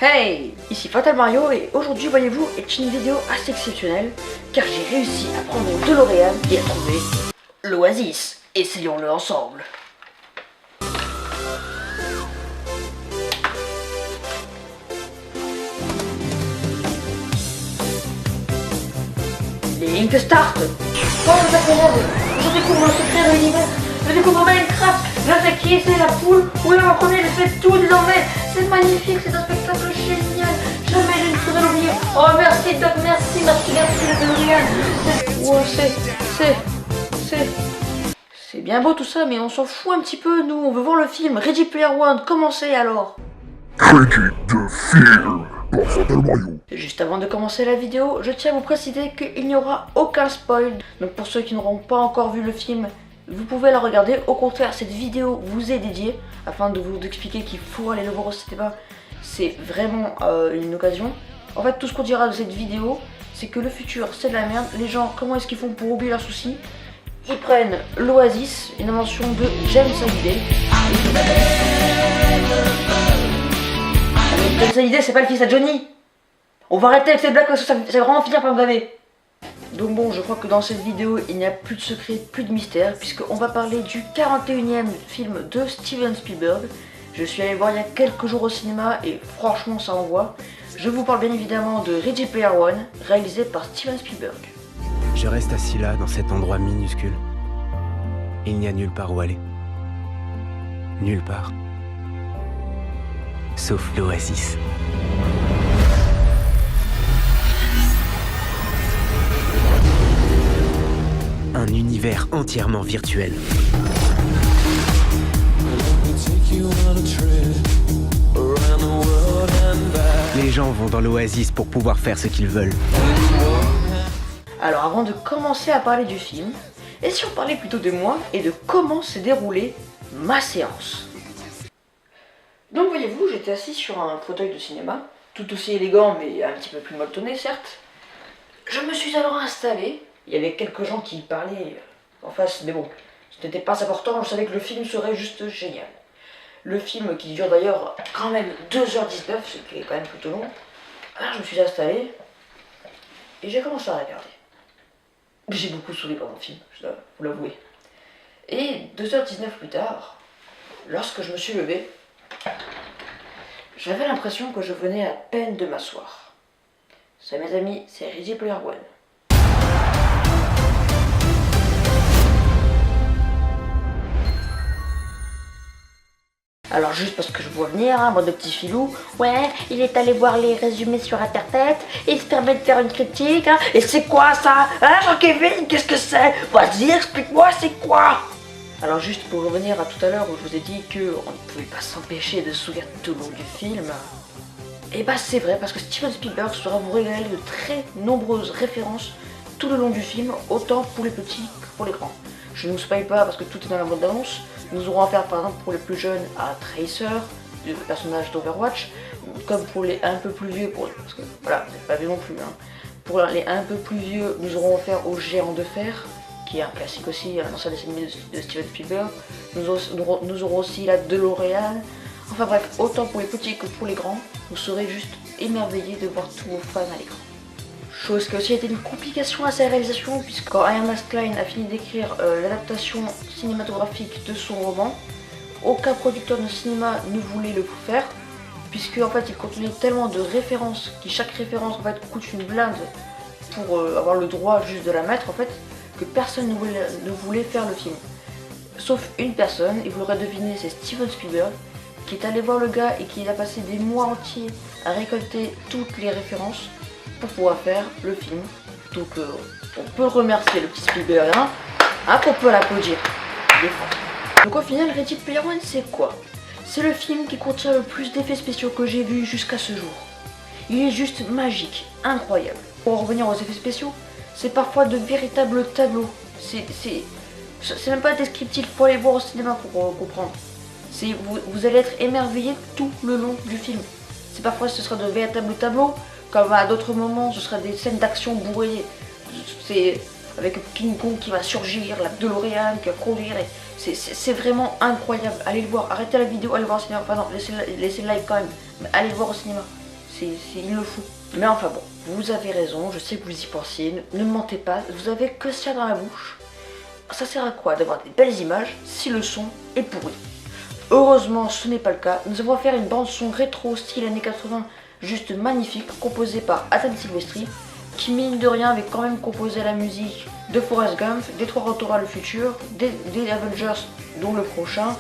Hey, ici Fatal Mario et aujourd'hui, voyez-vous, est une vidéo assez exceptionnelle car j'ai réussi à prendre mon DeLorean et à trouver l'Oasis. Essayons-le ensemble. Link start. Oh, je découvre le secret de l'univers. Je découvre Minecraft. Je sais qui c'est la poule. Oui, on connaît, je sais tout désormais. C'est magnifique, c'est un spectacle génial. Jamais je ne saurais l'oublier. Oh, merci Doc, merci le DeLorean. Ouais, c'est bien beau tout ça, mais on s'en fout un petit peu, nous. On veut voir le film Ready Player One. Commencez alors. Critique de film par Fatal Mario. Juste avant de commencer la vidéo, je tiens à vous préciser qu'il n'y aura aucun spoil. Donc pour ceux qui n'auront pas encore vu le film, vous pouvez la regarder. Au contraire, cette vidéo vous est dédiée afin de vous expliquer qu'il faut aller le voir au cinéma. C'est vraiment une occasion. En fait, tout ce qu'on dira de cette vidéo, c'est que le futur c'est de la merde. Les gens, comment est-ce qu'ils font pour oublier leurs soucis? Ils prennent l'Oasis, une invention de James Hallyday. James Hallyday, c'est pas le fils à Johnny. On va arrêter avec cette blague parce que ça va vraiment finir par me gaver. Donc bon, je crois que dans cette vidéo, il n'y a plus de secret, plus de mystère, puisqu'on va parler du 41e film de Steven Spielberg. Je suis allé voir il y a quelques jours au cinéma et franchement ça envoie. Je vous parle bien évidemment de Ready Player One, réalisé par Steven Spielberg. Je reste assis là, dans cet endroit minuscule. Il n'y a nulle part où aller. Nulle part. Sauf l'Oasis. Un univers entièrement virtuel. Les gens vont dans l'Oasis pour pouvoir faire ce qu'ils veulent. Alors avant de commencer à parler du film, et si on parlait plutôt de moi et de comment s'est déroulée ma séance. Donc voyez-vous, j'étais assis sur un fauteuil de cinéma, tout aussi élégant mais un petit peu plus molletonné certes. Je me suis alors installé, il y avait quelques gens qui parlaient en face, mais bon, ce n'était pas important, je savais que le film serait juste génial. Le film qui dure d'ailleurs quand même 2h19, ce qui est quand même plutôt long. Alors je me suis installé et j'ai commencé à regarder. J'ai beaucoup souri pendant le film, je dois vous l'avouer. Et 2h19 plus tard, lorsque je me suis levé, j'avais l'impression que je venais à peine de m'asseoir. Ça, mes amis, c'est Ready Player One. Alors juste parce que je vois venir, hein, moi de petit filou, ouais, il est allé voir les résumés sur internet, et il se permet de faire une critique, hein, et c'est quoi ça? Hein, Jean-Kevin, qu'est-ce que c'est? Vas-y, explique-moi, c'est quoi? Alors juste pour revenir à tout à l'heure où je vous ai dit qu'on ne pouvait pas s'empêcher de sourire tout le long du film, et bah c'est vrai parce que Steven Spielberg saura vous régaler de très nombreuses références tout le long du film, autant pour les petits que pour les grands. Je ne vous spoil pas parce que tout est dans la bande d'annonce. Nous aurons affaire par exemple pour les plus jeunes à Tracer, le personnage d'Overwatch, comme pour les un peu plus vieux, parce que voilà, c'est pas vieux non plus. Hein. Pour les un peu plus vieux, nous aurons affaire au Géant de Fer, qui est un classique aussi, un ancien dessin animé de Steven Spielberg. Nous aurons aussi la DeLorean. Enfin bref, autant pour les petits que pour les grands, vous serez juste émerveillés de voir tous vos fans à l'écran. Chose qui a aussi été une complication à sa réalisation, puisque quand Ernest Cline a fini d'écrire l'adaptation cinématographique de son roman, aucun producteur de cinéma ne voulait le faire, puisque en fait il contenait tellement de références, chaque référence en fait coûte une blinde pour avoir le droit juste de la mettre en fait, que personne ne voulait faire le film. Sauf une personne, et vous l'aurez deviné, c'est Steven Spielberg, qui est allé voir le gars et qui a passé des mois entiers à récolter toutes les références pour pouvoir faire le film. Donc on peut remercier le petit Spielberg, hein, qu'on peut l'applaudir. Donc au final, Ready Player One c'est quoi? C'est le film qui contient le plus d'effets spéciaux que j'ai vu jusqu'à ce jour. Il est juste magique, incroyable. Pour en revenir aux effets spéciaux, c'est parfois de véritables tableaux. C'est même pas descriptif, faut aller voir au cinéma pour comprendre. Vous allez être émerveillé tout le long du film. C'est parfois ce sera de véritables tableaux, comme à d'autres moments ce sera des scènes d'action bourrées. C'est avec King Kong qui va surgir, la DeLorean qui va conduire. C'est vraiment incroyable. Allez le voir, arrêtez la vidéo, allez le voir au cinéma. Enfin non, laissez le live quand même, mais allez le voir au cinéma. Il le faut. Mais enfin bon, vous avez raison, je sais que vous y pensiez, ne mentez pas, vous avez que ça dans la bouche. Ça sert à quoi d'avoir des belles images si le son est pourri? Heureusement, ce n'est pas le cas. Nous avons faire une bande son rétro style années 80, juste magnifique, composée par Alan Silvestri, qui mine de rien avait quand même composé la musique de Forrest Gump, des 3 Retours à le futur, des Avengers, dont le prochain,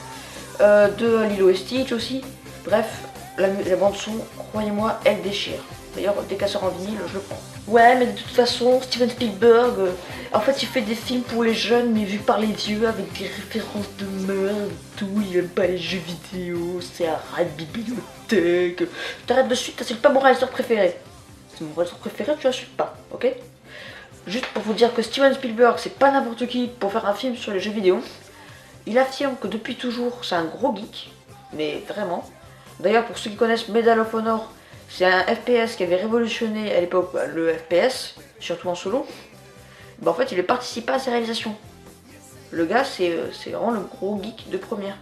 de Lilo et Stitch aussi. Bref, la bande son, croyez-moi, elle déchire. D'ailleurs, des casseurs en vinyle, je le prends. Ouais, mais de toute façon, Steven Spielberg, en fait, il fait des films pour les jeunes, mais vus par les vieux, avec des références de merde et tout. Il aime pas les jeux vidéo, c'est un rat de bibliothèque. T'arrêtes de suite, c'est pas mon réalisateur préféré. C'est mon réalisateur préféré, tu l'insultes pas, ok? Juste pour vous dire que Steven Spielberg, c'est pas n'importe qui pour faire un film sur les jeux vidéo. Il affirme que depuis toujours, c'est un gros geek, mais vraiment. D'ailleurs, pour ceux qui connaissent Medal of Honor, c'est un FPS qui avait révolutionné à l'époque le FPS, surtout en solo. Bah, en fait, il a participé à ses réalisations. Le gars, c'est vraiment le gros geek de première.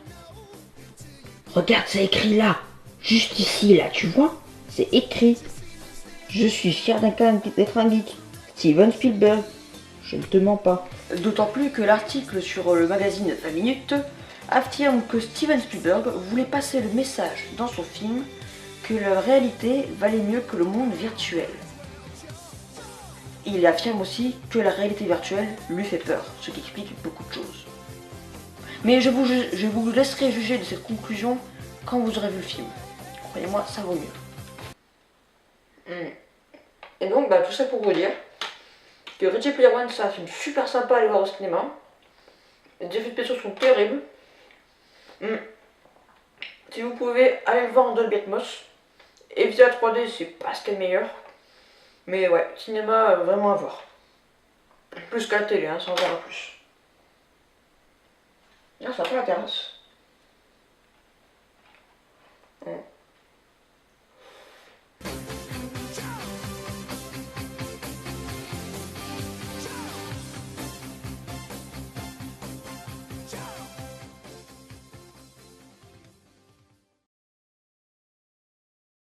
Regarde, c'est écrit là. Juste ici, là, tu vois? C'est écrit. Je suis fier d'être un geek. Steven Spielberg. Je ne te mens pas. D'autant plus que l'article sur le magazine 20 minutes affirme que Steven Spielberg voulait passer le message dans son film que la réalité valait mieux que le monde virtuel. Il affirme aussi que la réalité virtuelle lui fait peur, ce qui explique beaucoup de choses. Mais je vous laisserai juger de cette conclusion quand vous aurez vu le film. Croyez-moi, ça vaut mieux. Et donc, tout ça pour vous dire que Ready Player One, c'est un film super sympa à aller voir au cinéma. Les effets spéciaux sont terribles. Si vous pouvez, allez le voir en Dolby Atmos. Éviter la 3D, c'est pas ce qu'il y a de meilleur. Mais ouais, cinéma, vraiment à voir. Plus qu'à la télé, hein, sans voir plus. Là, c'est un peu la terrasse.